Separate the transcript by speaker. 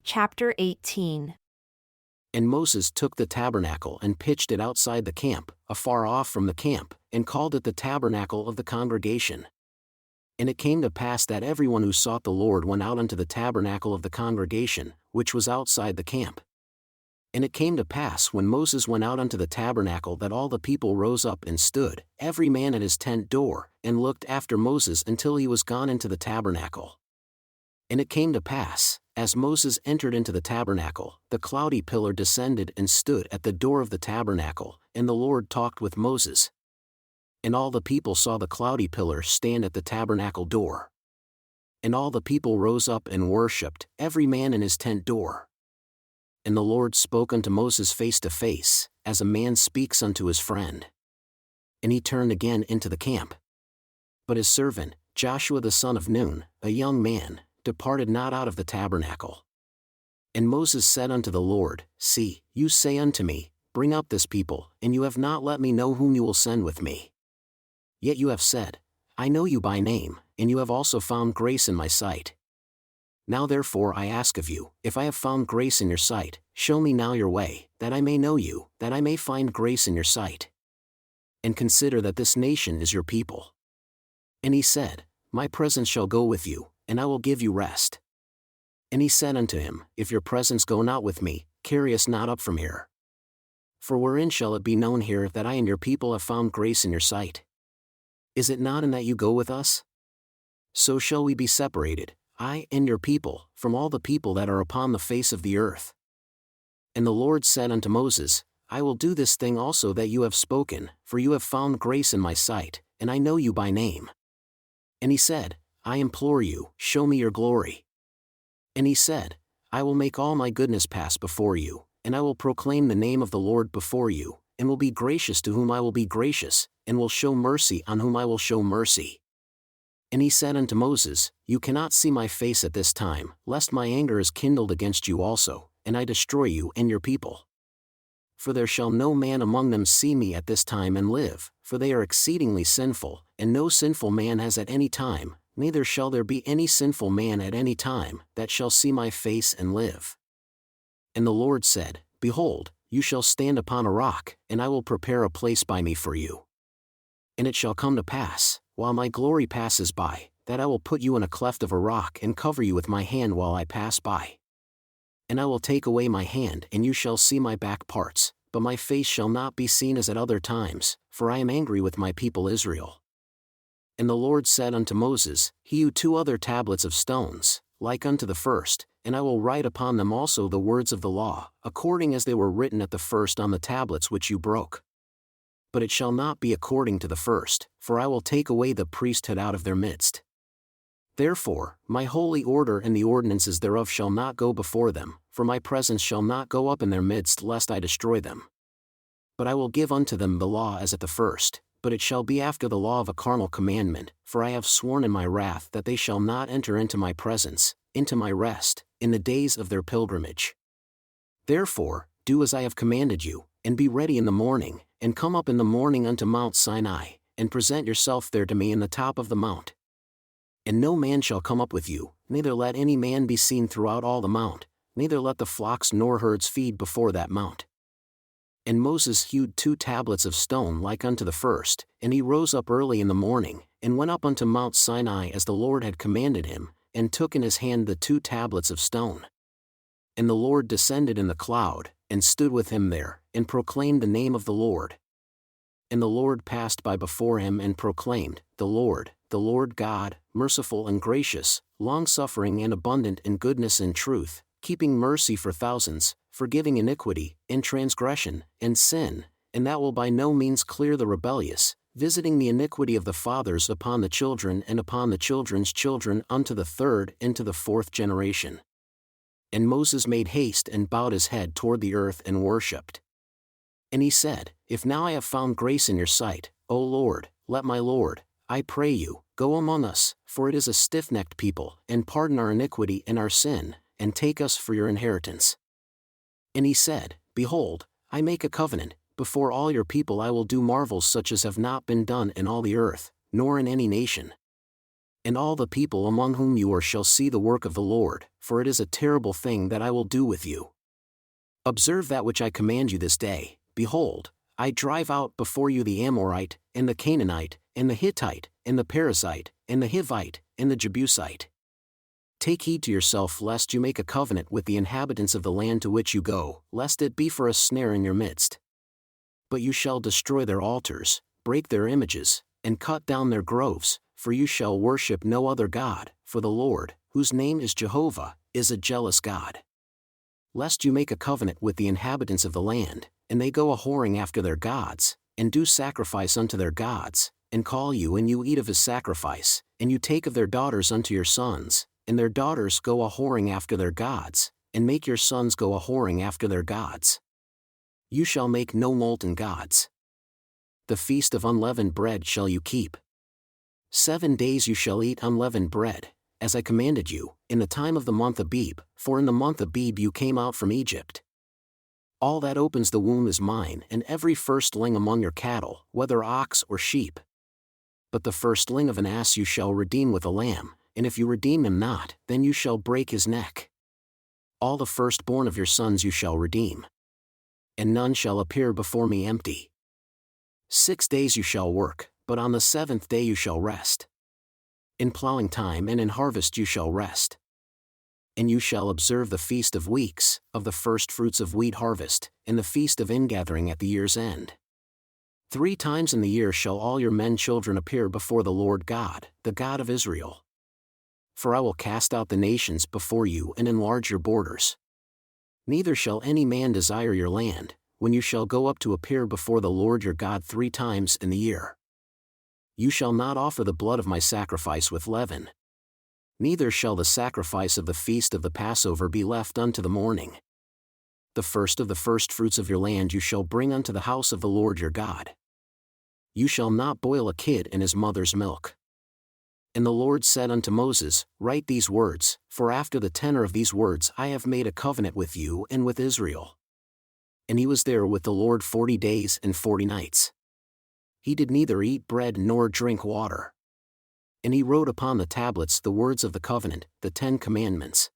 Speaker 1: Chapter 18.
Speaker 2: And Moses took the tabernacle and pitched it outside the camp, afar off from the camp, and called it the tabernacle of the congregation. And it came to pass that everyone who sought the Lord went out unto the tabernacle of the congregation, which was outside the camp. And it came to pass when Moses went out unto the tabernacle that all the people rose up and stood, every man at his tent door, and looked after Moses until he was gone into the tabernacle. And it came to pass, as Moses entered into the tabernacle, the cloudy pillar descended and stood at the door of the tabernacle, and the Lord talked with Moses. And all the people saw the cloudy pillar stand at the tabernacle door. And all the people rose up and worshipped, every man in his tent door. And the Lord spoke unto Moses face to face, as a man speaks unto his friend. And he turned again into the camp. But his servant, Joshua the son of Nun, a young man, departed not out of the tabernacle. And Moses said unto the Lord, See, you say unto me, Bring up this people, and you have not let me know whom you will send with me. Yet you have said, I know you by name, and you have also found grace in my sight. Now therefore I ask of you, if I have found grace in your sight, show me now your way, that I may know you, that I may find grace in your sight. And consider that this nation is your people. And he said, My presence shall go with you, and I will give you rest. And he said unto him, If your presence go not with me, carry us not up from here. For wherein shall it be known here that I and your people have found grace in your sight? Is it not in that you go with us? So shall we be separated, I and your people, from all the people that are upon the face of the earth. And the Lord said unto Moses, I will do this thing also that you have spoken, for you have found grace in my sight, and I know you by name. And he said, I implore you, show me your glory. And he said, I will make all my goodness pass before you, and I will proclaim the name of the Lord before you, and will be gracious to whom I will be gracious, and will show mercy on whom I will show mercy. And he said unto Moses, You cannot see my face at this time, lest my anger is kindled against you also, and I destroy you and your people. For there shall no man among them see me at this time and live, for they are exceedingly sinful, and no sinful man has at any time, neither shall there be any sinful man at any time, that shall see my face and live. And the Lord said, Behold, you shall stand upon a rock, and I will prepare a place by me for you. And it shall come to pass, while my glory passes by, that I will put you in a cleft of a rock and cover you with my hand while I pass by. And I will take away my hand and you shall see my back parts, but my face shall not be seen as at other times, for I am angry with my people Israel. And the Lord said unto Moses, Hew 2 other tablets of stones, like unto the first, and I will write upon them also the words of the law, according as they were written at the first on the tablets which you broke. But it shall not be according to the first, for I will take away the priesthood out of their midst. Therefore, my holy order and the ordinances thereof shall not go before them, for my presence shall not go up in their midst lest I destroy them. But I will give unto them the law as at the first, but it shall be after the law of a carnal commandment, for I have sworn in my wrath that they shall not enter into my presence, into my rest, in the days of their pilgrimage. Therefore, do as I have commanded you, and be ready in the morning, and come up in the morning unto Mount Sinai, and present yourself there to me in the top of the mount. And no man shall come up with you, neither let any man be seen throughout all the mount, neither let the flocks nor herds feed before that mount. And Moses hewed 2 tablets of stone like unto the first, and he rose up early in the morning, and went up unto Mount Sinai as the Lord had commanded him, and took in his hand the 2 tablets of stone. And the Lord descended in the cloud, and stood with him there, and proclaimed the name of the Lord. And the Lord passed by before him and proclaimed, the Lord God, merciful and gracious, long-suffering and abundant in goodness and truth, keeping mercy for thousands, forgiving iniquity, and transgression, and sin, and that will by no means clear the rebellious, visiting the iniquity of the fathers upon the children and upon the children's children unto the 3rd and to the 4th generation. And Moses made haste and bowed his head toward the earth and worshipped. And he said, If now I have found grace in your sight, O Lord, let my Lord, I pray you, go among us, for it is a stiff-necked people, and pardon our iniquity and our sin, and take us for your inheritance. And he said, Behold, I make a covenant, before all your people I will do marvels such as have not been done in all the earth, nor in any nation. And all the people among whom you are shall see the work of the Lord, for it is a terrible thing that I will do with you. Observe that which I command you this day. Behold, I drive out before you the Amorite, and the Canaanite, and the Hittite, and the Perizzite, and the Hivite, and the Jebusite. Take heed to yourself lest you make a covenant with the inhabitants of the land to which you go, lest it be for a snare in your midst. But you shall destroy their altars, break their images, and cut down their groves, for you shall worship no other God, for the Lord, whose name is Jehovah, is a jealous God. Lest you make a covenant with the inhabitants of the land, and they go a-whoring after their gods, and do sacrifice unto their gods, and call you and you eat of his sacrifice, and you take of their daughters unto your sons, and their daughters go a-whoring after their gods, and make your sons go a-whoring after their gods. You shall make no molten gods. The feast of unleavened bread shall you keep. 7 days you shall eat unleavened bread, as I commanded you, in the time of the month Abib, for in the month Abib you came out from Egypt. All that opens the womb is mine, and every firstling among your cattle, whether ox or sheep. But the firstling of an ass you shall redeem with a lamb, and if you redeem him not, then you shall break his neck. All the firstborn of your sons you shall redeem. And none shall appear before me empty. 6 days you shall work, but on the 7th day you shall rest. In plowing time and in harvest you shall rest. And you shall observe the feast of weeks, of the first fruits of wheat harvest, and the feast of ingathering at the year's end. 3 times in the year shall all your men children appear before the Lord God, the God of Israel. For I will cast out the nations before you and enlarge your borders. Neither shall any man desire your land, when you shall go up to appear before the Lord your God 3 times in the year. You shall not offer the blood of my sacrifice with leaven. Neither shall the sacrifice of the feast of the Passover be left unto the morning. The first of the firstfruits of your land you shall bring unto the house of the Lord your God. You shall not boil a kid in his mother's milk. And the Lord said unto Moses, Write these words, for after the tenor of these words I have made a covenant with you and with Israel. And he was there with the Lord 40 days and 40 nights. He did neither eat bread nor drink water. And he wrote upon the tablets the words of the covenant, the 10 commandments.